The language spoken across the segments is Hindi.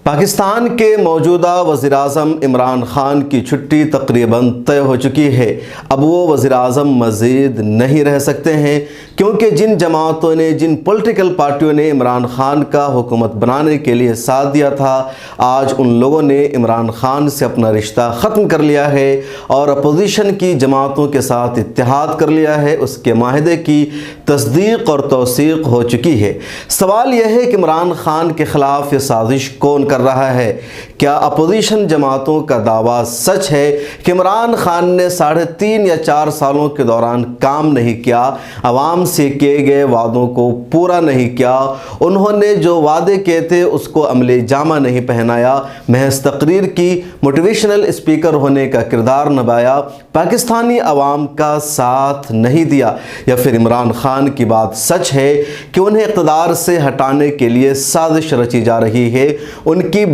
पाकिस्तान के मौजूदा वज़ीर-ए-आज़म इमरान ख़ान की छुट्टी तकरीबन तय हो चुकी है। अब वो वज़ीर-ए-आज़म मज़ीद नहीं रह सकते हैं, क्योंकि जिन जमातों ने, जिन पॉलिटिकल पार्टियों ने इमरान ख़ान का हुकूमत बनाने के लिए साथ दिया था, आज उन लोगों ने इमरान ख़ान से अपना रिश्ता ख़त्म कर लिया है और अपोजिशन की जमातों के साथ इत्तेहाद कर लिया है। उसके माहदे की तस्दीक और तौसीक़ हो चुकी है। सवाल यह है कि इमरान ख़ान के ख़िलाफ़ ये साजिश कौन कर रहा है? क्या अपोजिशन जमातों का दावा सच है कि इमरान ख़ान ने 3.5 या 4 सालों के दौरान काम नहीं किया, आवाम से किए गए वादों को पूरा नहीं किया, उन्होंने जो वादे किए थे उसको अमले जामा नहीं पहनाया, महज तकरीर की, मोटिवेशनल स्पीकर होने का किरदार निभाया, पाकिस्तानी अवाम का साथ नहीं दिया? या फिर इमरान ख़ान की बात सच है कि उन्हें इक़्तिदार से हटाने के लिए साजिश रची जा रही है, उनकी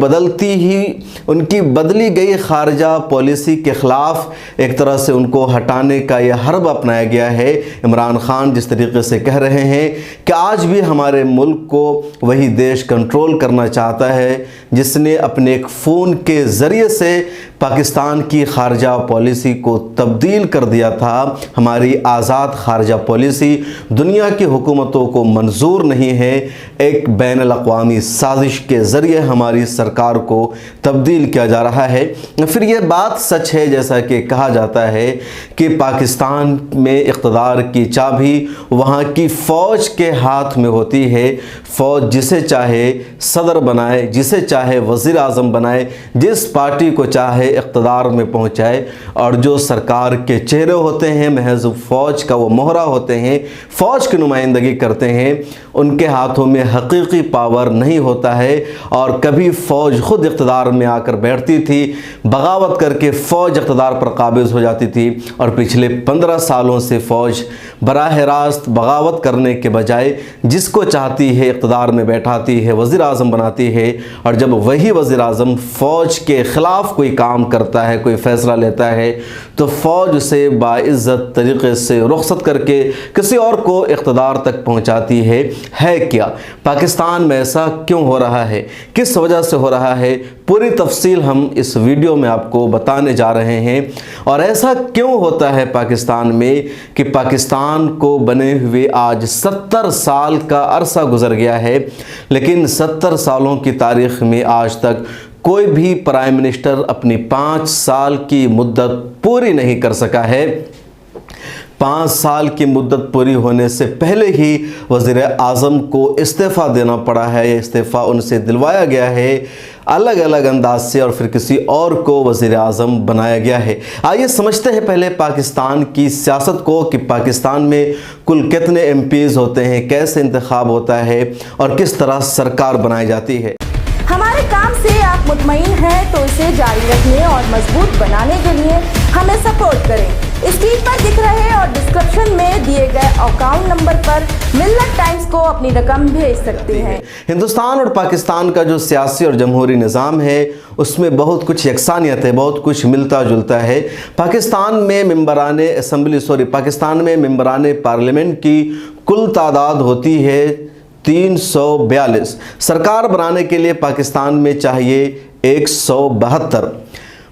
बदली गई खारजा पॉलिसी के ख़िलाफ़ एक तरह से उनको हटाने का यह हर्ब अपनाया गया है? इमरान ख़ान जिस तरीके से कह रहे हैं कि आज भी हमारे मुल्क को वही देश कंट्रोल करना चाहता है जिसने अपने एक फ़ोन के ज़रिए से पाकिस्तान की खारजा पॉलिसी को तब्दील कर दिया था। हमारी आज़ाद खारजा पॉलिसी दुनिया की हुकूमतों को मंजूर नहीं है। एक बैनुल-अक़वामी साजिश के ज़रिए हमारी सरकार को तब्दील किया जा रहा है। फिर यह बात सच है, जैसा कि कहा जाता है कि पाकिस्तान में इक़्तिदार की चाबी वहाँ की फ़ौज के हाथ में होती है। फ़ौज जिसे चाहे सदर बनाए, जिसे चाहे वज़ीर-ए-आज़म बनाए, जिस पार्टी को चाहे इक़्तिदार में पहुँचाए, और जो सरकार के चेहरे होते हैं महज फ़ौज का वो मोहरा होते हैं, फ़ौज की नुमाइंदगी करते हैं, उनके हाथों में हकीकी पावर नहीं होता है। और कभी फ़ौज ख़ुद इक़्तिदार में आकर बैठती थी, बगावत करके फ़ौज इक़्तिदार पर काबिज़ हो जाती थी, और पिछले 15 सालों से फ़ौज बराह रास्त बगावत करने के बजाय जिसको चाहती है इक़्तिदार में बैठाती है, वज़ीर-ए-आज़म बनाती है। और जब वही वज़ीर-ए-आज़म फ़ौज के ख़िलाफ़ कोई काम करता है, कोई फ़ैसला लेता है, तो फ़ौज उसे बाइज़्ज़त तरीक़े से रुख़सत करके किसी और को इक़्तिदार तक पहुँचाती है। क्या पाकिस्तान में ऐसा क्यों हो रहा है, किस वजह से हो रहा है, पूरी तफसील हम इस वीडियो में आपको बताने जा रहे हैं। और ऐसा क्यों होता है पाकिस्तान में कि पाकिस्तान को बने हुए आज 70 साल का अरसा गुज़र गया है, लेकिन 70 सालों की तारीख़ में आज तक कोई भी प्राइम मिनिस्टर अपनी 5 साल की मुद्दत पूरी नहीं कर सका है। 5 साल की मुद्दत पूरी होने से पहले ही वज़ीर-ए-आज़म को इस्तीफ़ा देना पड़ा है। इस्तीफ़ा उनसे दिलवाया गया है अलग अलग अंदाज से, और फिर किसी और को वज़ीर-ए-आज़म बनाया गया है। आइए समझते हैं पहले पाकिस्तान की सियासत को कि पाकिस्तान में कुल कितने MPs होते हैं, कैसे इंतखाब होता है और किस तरह सरकार बनाई जाती है। हमारे काम से आप मुतमईन हैं तो इसे जारी रखने और मजबूत बनाने के लिए हमें सपोर्ट करें। स्क्रीन पर दिख रहे और डिस्क्रिप्शन में दिए गए अकाउंट नंबर पर मिल्लत टाइम्स को अपनी रकम भेज सकते हैं। हिंदुस्तान और पाकिस्तान का जो सियासी और जमहूरी निज़ाम है उसमें बहुत कुछ यकसानियत है, बहुत कुछ मिलता जुलता है। पाकिस्तान में मेंबरान पार्लियामेंट की कुल तादाद होती है 342। सरकार बनाने के लिए पाकिस्तान में चाहिए 172।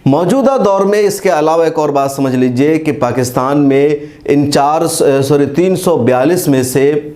मौजूदा दौर में इसके अलावा एक और बात समझ लीजिए कि पाकिस्तान में इन 342 में से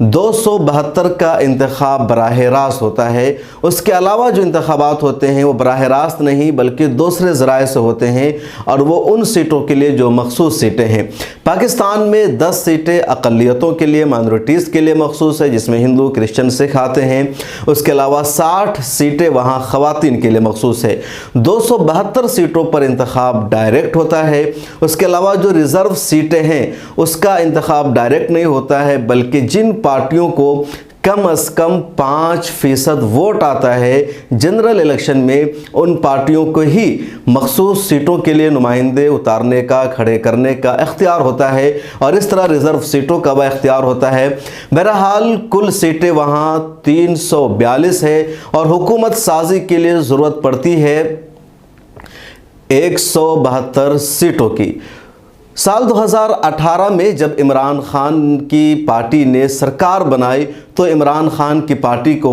272 का इंतखाब बराह रास्त होता है। उसके अलावा जो इंतखाबात होते हैं वो बराह रास्त नहीं बल्कि दूसरे ज़राए से होते हैं, और वो उन सीटों के लिए जो मखसूस सीटें हैं। पाकिस्तान में 10 सीटें अक़लियतों के लिए, माइनॉरिटीज़ के लिए मखसूस है, जिसमें हिंदू, क्रिश्चियन, सिख आते हैं। उसके अलावा 60 सीटें वहाँ ख़वातीन के लिए मखसूस है। 272 सीटों पर इंतखाब डायरेक्ट होता है। उसके अलावा जो रिज़र्व सीटें हैं उसका इंतखाब डायरेक्ट नहीं होता है, बल्कि जिन पार्टियों को कम से कम 5% वोट आता है जनरल इलेक्शन में, उन पार्टियों को ही मखसूस सीटों के लिए नुमाइंदे उतारने का, खड़े करने का इख्तियार होता है, और इस तरह रिज़र्व सीटों का वह इख्तियार होता है। बहरहाल कुल सीटें वहाँ 342 है, और हुकूमत साजी के लिए ज़रूरत पड़ती है 172 सीटों की। साल 2018 में जब इमरान खान की पार्टी ने सरकार बनाई तो इमरान खान की पार्टी को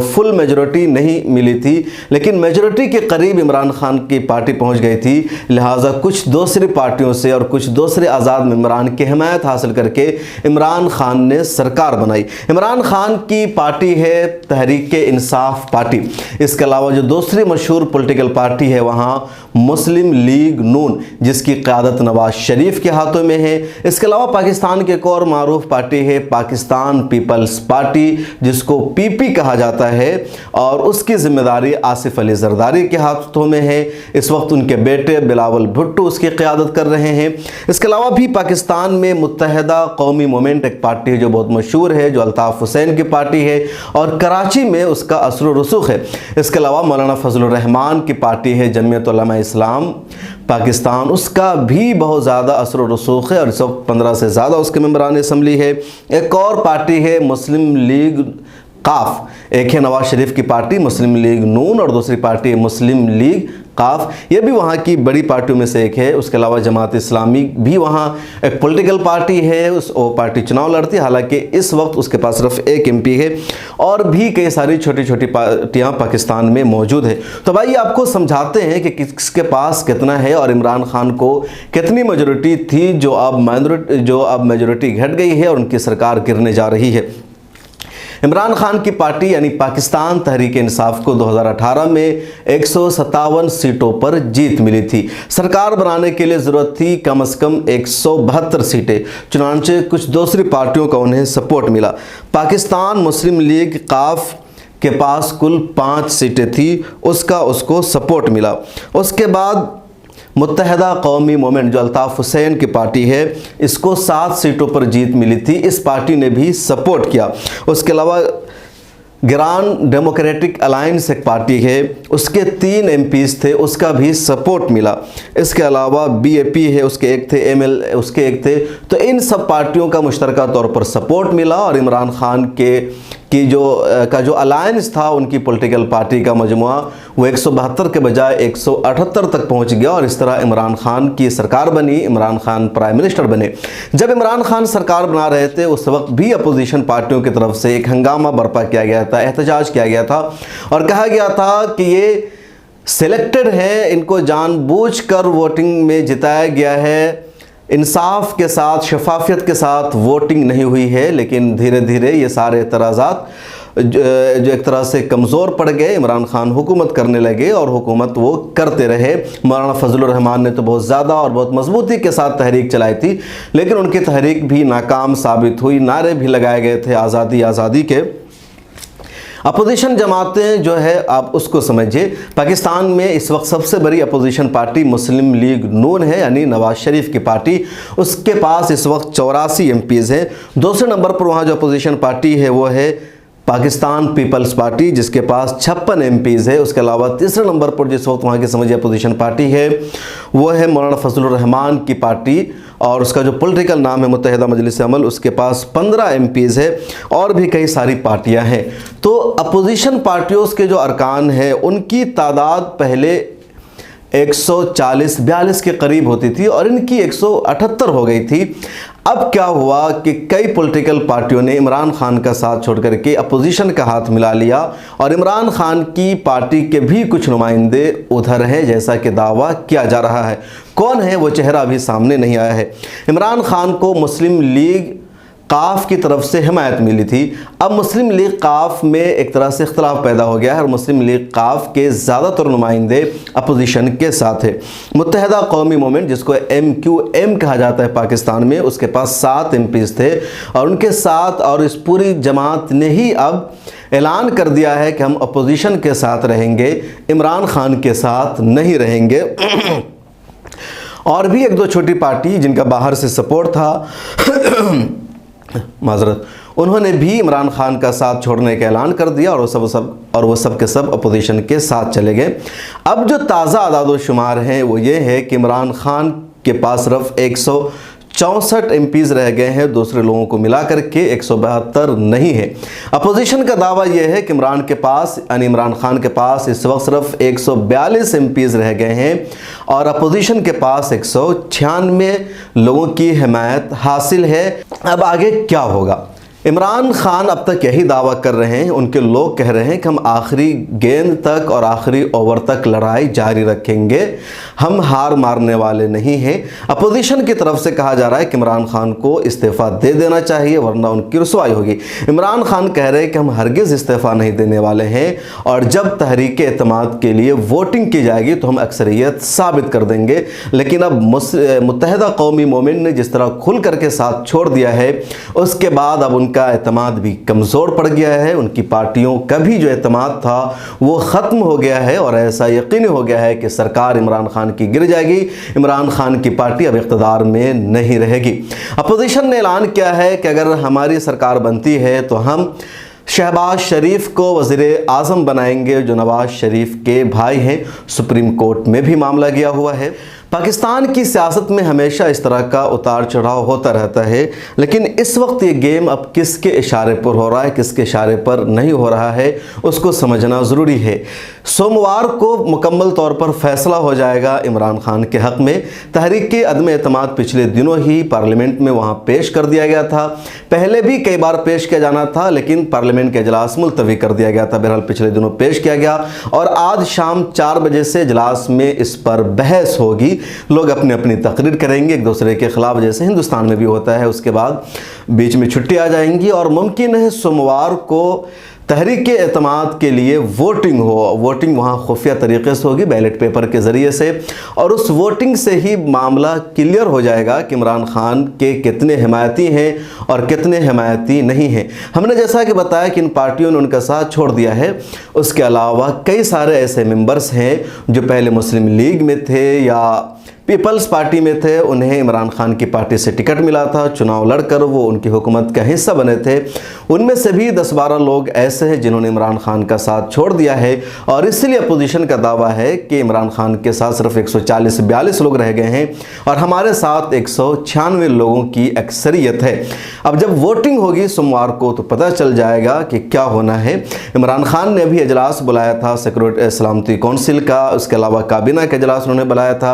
फुल मेजॉरिटी नहीं मिली थी, लेकिन मेजॉरिटी के करीब इमरान खान की पार्टी पहुंच गई थी। लिहाजा कुछ दूसरी पार्टियों से और कुछ दूसरे आज़ाद मेंबरान की हिमायत हासिल करके इमरान खान ने सरकार बनाई। इमरान खान की पार्टी है तहरीक इंसाफ पार्टी। इसके अलावा जो दूसरी मशहूर पॉलिटिकल पार्टी है वहाँ मुस्लिम लीग नून, जिसकी क़यादत नवाज शरीफ के हाथों में है। इसके अलावा पाकिस्तान की एक और मारूफ पार्टी है पाकिस्तान पीपल्स पार्टी, जिसको पीपी कहा जाता है, और उसकी जिम्मेदारी आसिफ अली जरदारी के हाथों में है। इस वक्त उनके बेटे बिलावल भुट्टो उसकी क़यादत कर रहे हैं। इसके अलावा भी पाकिस्तान में मुत्तहिदा कौमी मूवमेंट एक पार्टी है जो बहुत मशहूर है, जो अल्ताफ़ हुसैन की पार्टी है और कराची में उसका असर व रसूख है। इसके अलावा मौलाना फजलुर रहमान की पार्टी है जमीयत उलमा इस्लाम पाकिस्तान, उसका भी बहुत ज़्यादा असर व रसूख है और इस वक्त 15 से ज़्यादा उसके मेंबरान असम्बली है। एक और पार्टी है मुस्लिम लीग काफ, एक है नवाज शरीफ की पार्टी मुस्लिम लीग नून और दूसरी पार्टी है मुस्लिम लीग काफ, ये भी वहाँ की बड़ी पार्टियों में से एक है। उसके अलावा जमात इस्लामी भी वहाँ एक पॉलिटिकल पार्टी है, वो पार्टी चुनाव लड़ती है, हालांकि इस वक्त उसके पास सिर्फ एक एमपी है, और भी कई सारी छोटी छोटी पार्टियाँ पाकिस्तान में मौजूद है। तो भाई आपको समझाते हैं कि किसके पास कितना है और इमरान खान को कितनी मेजॉरिटी थी जो अब मेजॉरिटी घट गई है और उनकी सरकार गिरने जा रही है। इमरान खान की पार्टी यानी पाकिस्तान तहरीक इंसाफ को 2018 में 157 सीटों पर जीत मिली थी। सरकार बनाने के लिए ज़रूरत थी कम से कम 172 सीटें, चुनांचे कुछ दूसरी पार्टियों का उन्हें सपोर्ट मिला। पाकिस्तान मुस्लिम लीग काफ के पास कुल 5 सीटें थी, उसको सपोर्ट मिला। उसके बाद मुत्तहिदा कौमी मूवमेंट जो अल्ताफ़ हुसैन की पार्टी है, इसको 7 सीटों पर जीत मिली थी, इस पार्टी ने भी सपोर्ट किया। उसके अलावा ग्रांड डेमोक्रेटिक अलायंस एक पार्टी है, उसके 3 एमपीज़ थे, उसका भी सपोर्ट मिला। इसके अलावा बीएपी है, उसके एक थे, एमएल उसके एक थे। तो इन सब पार्टियों का मुश्तरका तौर पर सपोर्ट मिला और इमरान खान की जो अलायंस था उनकी पॉलिटिकल पार्टी का मजमुआ वो 172 के बजाय 178 तक पहुंच गया और इस तरह इमरान खान की सरकार बनी, इमरान खान प्राइम मिनिस्टर बने। जब इमरान खान सरकार बना रहे थे उस वक्त भी अपोजिशन पार्टियों की तरफ से एक हंगामा बर्पा किया गया था, एहतजाज किया गया था और कहा गया था कि ये सिलेक्टेड है, इनको जानबूझकर वोटिंग में जिताया गया है, इंसाफ के साथ शफाफियत के साथ वोटिंग नहीं हुई है। लेकिन धीरे धीरे ये सारे एतराज़ात जो एक तरह से कमज़ोर पड़ गए, इमरान खान हुकूमत करने लगे और हुकूमत वो करते रहे। मौलाना फजलुर रहमान ने तो बहुत ज़्यादा और बहुत मजबूती के साथ तहरीक चलाई थी, लेकिन उनकी तहरीक भी नाकाम साबित हुई, नारे भी लगाए गए थे आज़ादी आज़ादी के। अपोजिशन जमातें जो है आप उसको समझिए, पाकिस्तान में इस वक्त सबसे बड़ी अपोजिशन पार्टी मुस्लिम लीग नून है यानी नवाज शरीफ की पार्टी, उसके पास इस वक्त 84 एमपीज़ हैं। दूसरे नंबर पर वहाँ जो अपोजिशन पार्टी है वो है पाकिस्तान पीपल्स पार्टी, जिसके पास 56 एमपीज़ है। उसके अलावा तीसरे नंबर पर जिस वक्त वहाँ की समझिए अपोजिशन पार्टी है वो है मौलाना फजलुर रहमान की पार्टी और उसका जो पॉलिटिकल नाम है मुत्तहिदा मजलिस अमल, उसके पास 15 एमपीज़ है और भी कई सारी पार्टियां हैं। तो अपोजिशन पार्टियों के जो अरकान हैं उनकी तादाद पहले 140-42 के करीब होती थी और इनकी 178 हो गई थी। अब क्या हुआ कि कई पॉलिटिकल पार्टियों ने इमरान खान का साथ छोड़ करके अपोजिशन का हाथ मिला लिया और इमरान खान की पार्टी के भी कुछ नुमाइंदे उधर हैं जैसा कि दावा किया जा रहा है। कौन है वो चेहरा अभी सामने नहीं आया है। इमरान खान को मुस्लिम लीग काफ की तरफ से हिमायत मिली थी। अब मुस्लिम लीग काफ में एक तरह से इख्तलाफ पैदा हो गया है और मुस्लिम लीग काफ के ज़्यादातर नुमाइंदे अपोजिशन के साथ है। मुत्तहिदा कौमी मूवमेंट जिसको MQM कहा जाता है पाकिस्तान में, उसके पास 7 एमपीज़ थे और उनके साथ और इस पूरी जमात ने ही अब ऐलान कर दिया है कि हम अपोजिशन के साथ रहेंगे, इमरान खान के साथ नहीं रहेंगे। और भी एक दो छोटी पार्टी जिनका बाहर से सपोर्ट था माजरत, उन्होंने भी इमरान खान का साथ छोड़ने का ऐलान कर दिया और वो सब के सब अपोजिशन के साथ चले गए। अब जो ताज़ा आदाद शुमार हैं वो ये है कि इमरान खान के पास सिर्फ 104 64 एमपीज़ रह गए हैं, दूसरे लोगों को मिला करके 172 नहीं है। अपोजिशन का दावा यह है कि इमरान के पास यानी इमरान खान के पास इस वक्त सिर्फ 142 एमपीज़ रह गए हैं और अपोजिशन के पास 196 लोगों की हिमायत हासिल है। अब आगे क्या होगा? इमरान खान अब तक यही दावा कर रहे हैं, उनके लोग कह रहे हैं कि हम आखिरी गेंद तक और आखिरी ओवर तक लड़ाई जारी रखेंगे, हम हार मारने वाले नहीं हैं। अपोजिशन की तरफ से कहा जा रहा है कि इमरान खान को इस्तीफ़ा दे देना चाहिए वरना उनकी रुसवाई होगी। इमरान खान कह रहे हैं कि हम हरगिज़ इस्तीफ़ा नहीं देने वाले हैं और जब तहरीक एतमाद के लिए वोटिंग की जाएगी तो हम अक्सरियत साबित कर देंगे। लेकिन अब मुत्तहिदा कौमी मोमेंट ने जिस तरह खुल करके साथ छोड़ दिया है, उसके बाद अब का एतमाद भी कमज़ोर पड़ गया है। उनकी पार्टियों का भी जो एतमाद था वो ख़त्म हो गया है और ऐसा यकीन हो गया है कि सरकार इमरान खान की गिर जाएगी, इमरान खान की पार्टी अब इक़्तिदार में नहीं रहेगी। अपोजिशन ने ऐलान किया है कि अगर हमारी सरकार बनती है तो हम शहबाज शरीफ को वज़ीर आज़म बनाएंगे, जो नवाज शरीफ के भाई हैं। सुप्रीम कोर्ट में भी मामला गया हुआ है। पाकिस्तान की सियासत में हमेशा इस तरह का उतार चढ़ाव होता रहता है, लेकिन इस वक्त ये गेम अब किसके इशारे पर हो रहा है, किसके इशारे पर नहीं हो रहा है, उसको समझना ज़रूरी है। सोमवार को मुकम्मल तौर पर फैसला हो जाएगा इमरान खान के हक़ में। तहरीक अदम एतमाद पिछले दिनों ही पार्लियामेंट में वहाँ पेश कर दिया गया था। पहले भी कई बार पेश किया जाना था लेकिन पार्लियामेंट के इजलास मुलतवी कर दिया गया था। बहरहाल पिछले दिनों पेश किया गया और आज शाम 4 बजे से इजलास में इस पर बहस होगी। लोग अपनी अपनी तकरीर करेंगे एक दूसरे के खिलाफ, जैसे हिंदुस्तान में भी होता है। उसके बाद बीच में छुट्टी आ जाएंगी और मुमकिन है सोमवार को तहरीक एतमाद के लिए वोटिंग हो। वोटिंग वहाँ खुफिया तरीके से होगी, बैलेट पेपर के ज़रिए से, और उस वोटिंग से ही मामला क्लियर हो जाएगा कि इमरान खान के कितने हिमायती हैं और कितने हिमायती नहीं हैं। हमने जैसा कि बताया कि इन पार्टियों ने उनका साथ छोड़ दिया है। उसके अलावा कई सारे ऐसे मेंबर्स हैं जो पहले मुस्लिम लीग में थे या पीपल्स पार्टी में थे, उन्हें इमरान खान की पार्टी से टिकट मिला था, चुनाव लड़कर वो उनकी हुकूमत का हिस्सा बने थे। उनमें से भी 10-12 लोग ऐसे हैं जिन्होंने इमरान खान का साथ छोड़ दिया है और इसलिए अपोजिशन का दावा है कि इमरान खान के साथ सिर्फ 140-42 लोग रह गए हैं और हमारे साथ 196 लोगों की अक्सरियत है। अब जब वोटिंग होगी सोमवार को तो पता चल जाएगा कि क्या होना है। इमरान खान ने अभी इजलास बुलाया था सिक्योरिटी सलामती कौंसिल का, उसके अलावा काबीना का इजलास उन्होंने बुलाया था।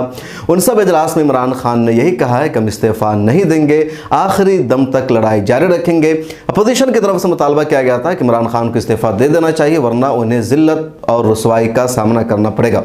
उन सब इजलास में इमरान खान ने यही कहा है कि हम इस्तीफ़ा नहीं देंगे, आखिरी दम तक लड़ाई जारी रखेंगे। अपोजिशन की तरफ से मुतालबा किया गया था कि इमरान खान को इस्तीफ़ा दे देना चाहिए वरना उन्हें ज़िल्लत और रुसवाई का सामना करना पड़ेगा।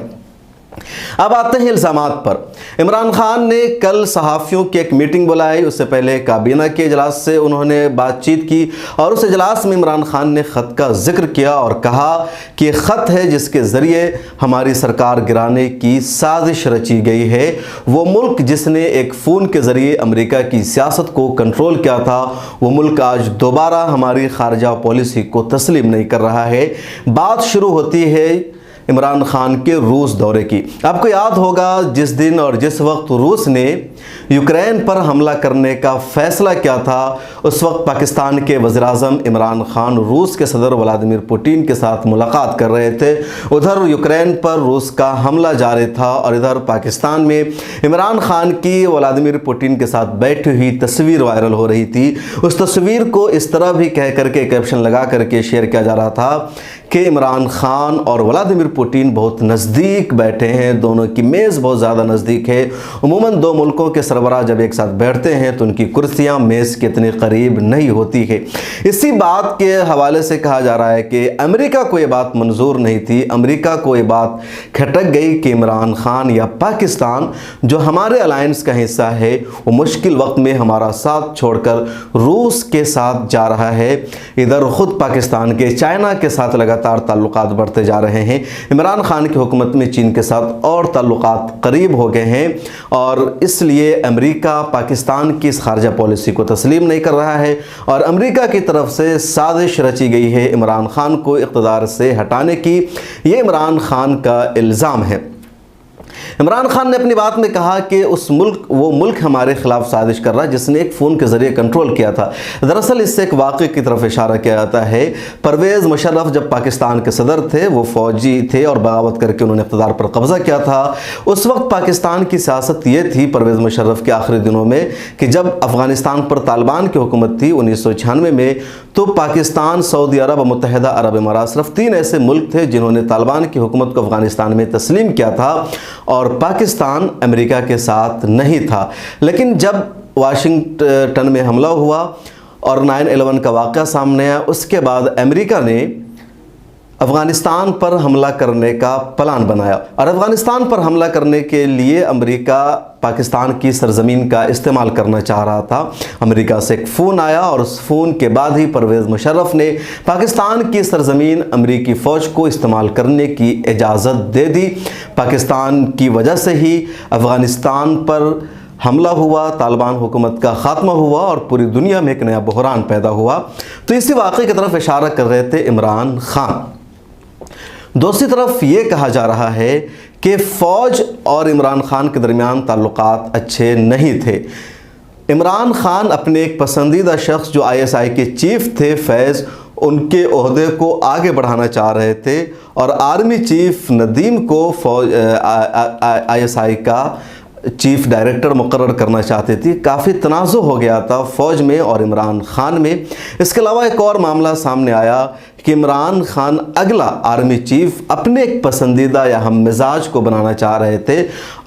अब आते हैं इल्ज़ामात पर। इमरान खान ने कल सहाफ़ियों की एक मीटिंग बुलाई, उससे पहले काबीना के इजलास से उन्होंने बातचीत की और उस इजलास में इमरान खान ने ख़त का जिक्र किया और कहा कि ख़त है जिसके ज़रिए हमारी सरकार गिराने की साजिश रची गई है। वो मुल्क जिसने एक फ़ोन के ज़रिए अमेरिका की सियासत को कंट्रोल किया था, वो मुल्क आज दोबारा हमारी खारजा पॉलिसी को तस्लीम नहीं कर रहा है। बात शुरू होती है इमरान खान के रूस दौरे की। आपको याद होगा जिस दिन और जिस वक्त रूस ने यूक्रेन पर हमला करने का फ़ैसला किया था, उस वक्त पाकिस्तान के वज़ीर-ए-आज़म इमरान खान रूस के सदर व्लादिमीर पुतिन के साथ मुलाकात कर रहे थे। उधर यूक्रेन पर रूस का हमला जारी था और इधर पाकिस्तान में इमरान खान की व्लादिमीर पुतिन के साथ बैठी हुई तस्वीर वायरल हो रही थी। उस तस्वीर को इस तरह भी कह करके कैप्शन लगा करके शेयर किया जा रहा था कि इमरान खान और व्लादिमीर पुतिन बहुत नज़दीक बैठे हैं, दोनों की मेज़ बहुत ज़्यादा नज़दीक है। उमूमन दो मुल्कों के सरबराह जब एक साथ बैठते हैं तो उनकी कुर्सियां मेज़ के इतने करीब नहीं होती है। इसी बात के हवाले से कहा जा रहा है कि अमेरिका को ये बात मंजूर नहीं थी, अमेरिका को ये बात खटक गई कि इमरान खान या पाकिस्तान जो हमारे अलायंस का हिस्सा है वो मुश्किल वक्त में हमारा साथ छोड़कर रूस के साथ जा रहा है। इधर ख़ुद पाकिस्तान के चाइना के साथ लगातार ताल्लुकात बढ़ते जा रहे हैं। इमरान खान की हुकूमत में चीन के साथ और ताल्लुकात करीब हो गए हैं और इसलिए अमेरिका पाकिस्तान की इस खारजा पॉलिसी को तस्लीम नहीं कर रहा है और अमेरिका की तरफ से साजिश रची गई है इमरान खान को इक़्तिदार से हटाने की। ये इमरान खान का इल्ज़ाम है। इमरान खान ने अपनी बात में कहा कि वो मुल्क हमारे खिलाफ साजिश कर रहा है जिसने एक फ़ोन के ज़रिए कंट्रोल किया था। दरअसल इससे एक वाक़े की तरफ इशारा किया जाता है। परवेज़ मुशर्रफ जब पाकिस्तान के सदर थे, वो फ़ौजी थे और बगावत करके उन्होंने इक़्तिदार पर कब्ज़ा किया था। उस वक्त पाकिस्तान की सियासत ये थी परवेज़ मुशर्रफ के आखिरी दिनों में कि जब अफ़गानिस्तान पर तालिबान की हुकूमत थी 1996 में, तो पाकिस्तान, सऊदी अरब और मुत्तहिदा अरब अमारात सिर्फ 3 ऐसे मुल्क थे जिन्होंने तालिबान की हुकूमत को अफ़गानिस्तान में तस्लीम किया था और पाकिस्तान अमेरिका के साथ नहीं था। लेकिन जब वाशिंगटन में हमला हुआ और 9/11 का वाक़या सामने आया, उसके बाद अमेरिका ने अफ़गानिस्तान पर हमला करने का प्लान बनाया और अफ़गानिस्तान पर हमला करने के लिए अमेरिका पाकिस्तान की सरज़मीन का इस्तेमाल करना चाह रहा था। अमेरिका से एक फ़ोन आया और उस फ़ोन के बाद ही परवेज़ मुशर्रफ ने पाकिस्तान की सरज़मीन अमेरिकी फ़ौज को इस्तेमाल करने की इजाज़त दे दी। पाकिस्तान की वजह से ही अफ़गानिस्तान पर हमला हुआ, तालिबान हुकूमत का ख़ात्मा हुआ और पूरी दुनिया में एक नया बहरान पैदा हुआ। तो इसी वाक़े की तरफ इशारा कर रहे थे इमरान खान। दूसरी तरफ ये कहा जा रहा है कि फ़ौज और इमरान खान के दरमियान ताल्लुकात अच्छे नहीं थे। इमरान खान अपने एक पसंदीदा शख्स जो ISI के चीफ़ थे, फैज़, उनके ओहदे को आगे बढ़ाना चाह रहे थे और आर्मी चीफ़ नदीम को ISI का चीफ़ डायरेक्टर मुकर्रर करना चाहती थी। काफ़ी तनाज़ुर हो गया था फ़ौज में और इमरान खान में। इसके अलावा एक और मामला सामने आया कि इमरान खान अगला आर्मी चीफ़ अपने एक पसंदीदा या हम मिजाज को बनाना चाह रहे थे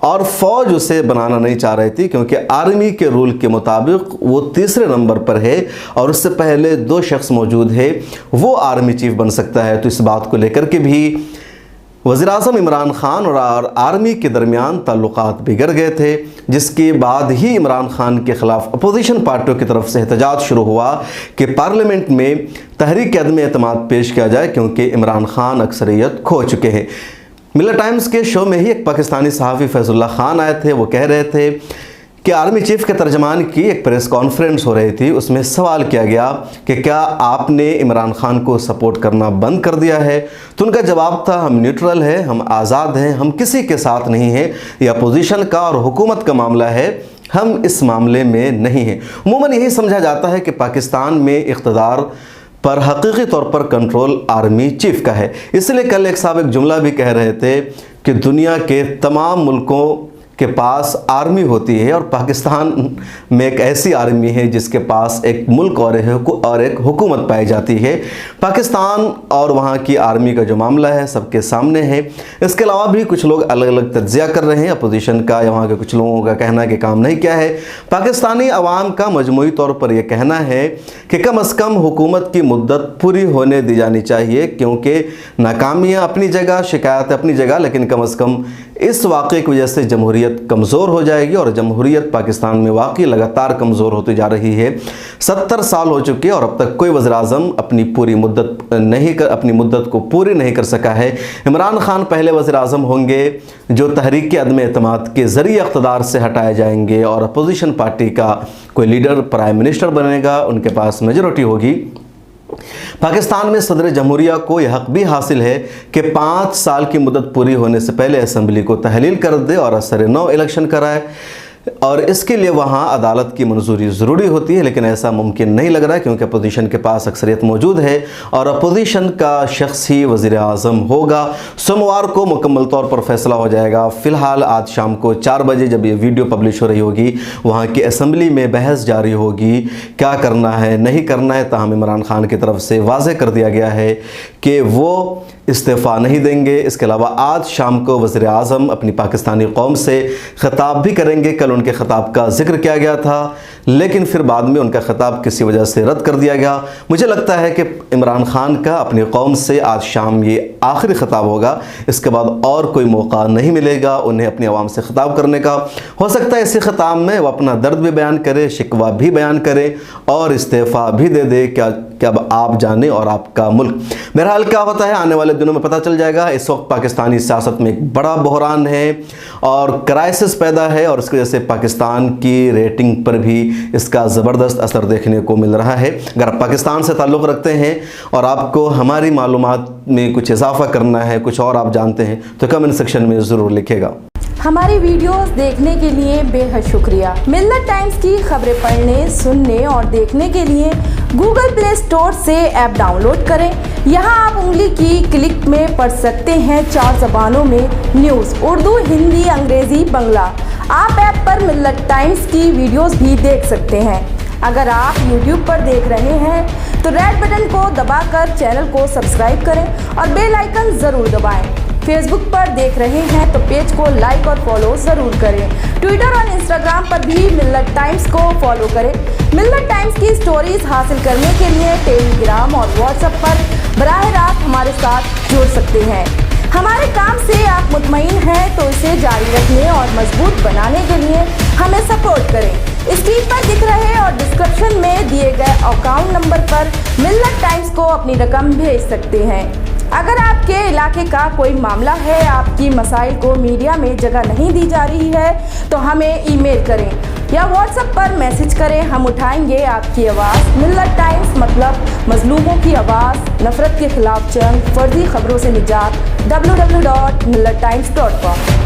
और फ़ौज उसे बनाना नहीं चाह रही थी, क्योंकि आर्मी के रूल के मुताबिक वो तीसरे नंबर पर है और उससे पहले 2 शख्स मौजूद है, वो आर्मी चीफ़ बन सकता है। तो इस बात को लेकर के भी वज़ीर-ए-आज़म इमरान खान और आर्मी के दरमियान ताल्लुकात बिगड़ गए थे, जिसके बाद ही इमरान खान के ख़िलाफ़ अपोजिशन पार्टियों की तरफ से एहतजाज शुरू हुआ कि पार्लियामेंट में तहरीक अदम एतमाद पेश किया जाए, क्योंकि इमरान खान अक्सरियत खो चुके हैं। मिरर टाइम्स के शो में ही एक पाकिस्तानी सहाफ़ी फैज़ुल्लाह खान आए थे। वो कह रहे थे कि आर्मी चीफ़ के तर्जमान की एक प्रेस कॉन्फ्रेंस हो रही थी, उसमें सवाल किया गया कि क्या आपने इमरान खान को सपोर्ट करना बंद कर दिया है? तो उनका जवाब था, हम न्यूट्रल है, हम आज़ाद हैं, हम किसी के साथ नहीं हैं, यह अपोजिशन का और हुकूमत का मामला है, हम इस मामले में नहीं हैं। अमूमन यही समझा जाता है कि पाकिस्तान में इक़्तिदार पर हकीकी तौर पर कंट्रोल आर्मी चीफ़ का है। इसलिए कल एक साहब एक जुमला भी कह रहे थे कि दुनिया के तमाम मुल्कों के पास आर्मी होती है और पाकिस्तान में एक ऐसी आर्मी है जिसके पास एक मुल्क और एक हुकूमत पाई जाती है। पाकिस्तान और वहाँ की आर्मी का जो मामला है सबके सामने है। इसके अलावा भी कुछ लोग अलग अलग तज्ज़िया कर रहे हैं अपोजिशन का या वहाँ के कुछ लोगों का कहना है कि काम नहीं किया है। पाकिस्तानी अवाम का मजमूई तौर पर यह कहना है कि कम अज़ कम हुकूमत की मुद्दत पूरी होने दी जानी चाहिए, क्योंकि नाकामियाँ अपनी जगह, शिकायत अपनी जगह, लेकिन कम अज़ कम इस वाक़े की वजह से जमहूरियत कमज़ोर हो जाएगी और जमहूरियत पाकिस्तान में वाकई लगातार कमज़ोर होती जा रही है। 70 साल हो चुके और अब तक कोई वज़ीर-ए-आज़म अपनी मुद्दत को पूरी नहीं कर सका है। इमरान खान पहले वज़ीर-ए-आज़म होंगे जो तहरीक अदम एतमाद के ज़रिए इक़्तिदार से हटाए जाएंगे और अपोजिशन पार्टी का कोई लीडर प्राइम मिनिस्टर बनेगा, उनके पास मेजॉरिटी होगी। पाकिस्तान में सदर जमहूरिया को यह हक़ भी हासिल है कि 5 साल की मुद्दत पूरी होने से पहले असम्बली को तहलील कर दे और असर नौ इलेक्शन कराए, और इसके लिए वहाँ अदालत की मंजूरी ज़रूरी होती है, लेकिन ऐसा मुमकिन नहीं लग रहा है क्योंकि अपोजिशन के पास अक्सरियत मौजूद है और अपोजिशन का शख्स ही वज़ीर-ए-आज़म होगा। सोमवार को मुकम्मल तौर पर फैसला हो जाएगा। फ़िलहाल आज शाम को 4 बजे जब ये वीडियो पब्लिश हो रही होगी, वहाँ की असम्बली में बहस जारी होगी, क्या करना है नहीं करना है। ताहम इमरान खान की तरफ से वाज़े कर दिया गया है कि वो इस्तीफ़ा नहीं देंगे। इसके अलावा आज शाम को वज़ीर-ए-आज़म अपनी पाकिस्तानी कौम से ख़िताब भी करेंगे। कल उनके ख़िताब का जिक्र किया गया था, लेकिन फिर बाद में उनका ख़िताब किसी वजह से रद्द कर दिया गया। मुझे लगता है कि इमरान खान का अपनी कौम से आज शाम ये आखिरी ख़िताब होगा, इसके बाद और कोई मौका नहीं मिलेगा उन्हें अपनी आवाम से ख़िताब करने का। हो सकता है इसी ख़िताब में वो अपना दर्द भी बयान करे, शिकवा भी बयान करे और इस्तीफ़ा भी दे दे। क्या आप जाने और आपका मुल्क। बहरहाल क्या होता है आने वाले दिनों में पता चल जाएगा। इस वक्त पाकिस्तानी सियासत में एक बड़ा बहरान है और क्राइसिस पैदा है और इसकी वजह से पाकिस्तान की रेटिंग पर भी इसका ज़बरदस्त असर देखने को मिल रहा है। अगर आप पाकिस्तान से ताल्लुक़ रखते हैं और आपको हमारी मालूमात में कुछ इजाफा करना है, कुछ और आप जानते हैं, तो कमेंट सेक्शन में ज़रूर लिखेगा। हमारी वीडियोस देखने के लिए बेहद शुक्रिया। मिल्लत टाइम्स की खबरें पढ़ने, सुनने और देखने के लिए गूगल प्ले स्टोर से ऐप डाउनलोड करें। यहां आप उंगली की क्लिक में पढ़ सकते हैं 4 जबानों में न्यूज़, उर्दू, हिंदी, अंग्रेजी, बांग्ला। आप ऐप पर मिल्लत टाइम्स की वीडियोस भी देख सकते हैं। अगर आप YouTube पर देख रहे हैं तो रेड बटन को दबाकर चैनल को सब्सक्राइब करें और बेल आइकन ज़रूर दबाएं। फेसबुक पर देख रहे हैं तो पेज को लाइक और फॉलो ज़रूर करें। ट्विटर और इंस्टाग्राम पर भी मिल्लत टाइम्स को फॉलो करें। मिल्लत टाइम्स की स्टोरीज हासिल करने के लिए टेलीग्राम और व्हाट्सएप पर बराह रास्त हमारे साथ जुड़ सकते हैं। हमारे काम से आप मुतमईन हैं तो इसे जारी रखने और मजबूत बनाने के लिए हमें सपोर्ट करें। स्क्रीन पर दिख रहे और डिस्क्रिप्शन में दिए गए अकाउंट नंबर पर मिल्लत टाइम्स को अपनी रकम भेज सकते हैं। अगर आपके इलाके का कोई मामला है, आपकी मसाइल को मीडिया में जगह नहीं दी जा रही है, तो हमें ईमेल करें या व्हाट्सएप पर मैसेज करें। हम उठाएंगे आपकी आवाज़। मिल्लत टाइम्स मतलब मजलूमों की आवाज़, नफरत के खिलाफ जंग, फर्जी खबरों से निजात। www.millattimes.com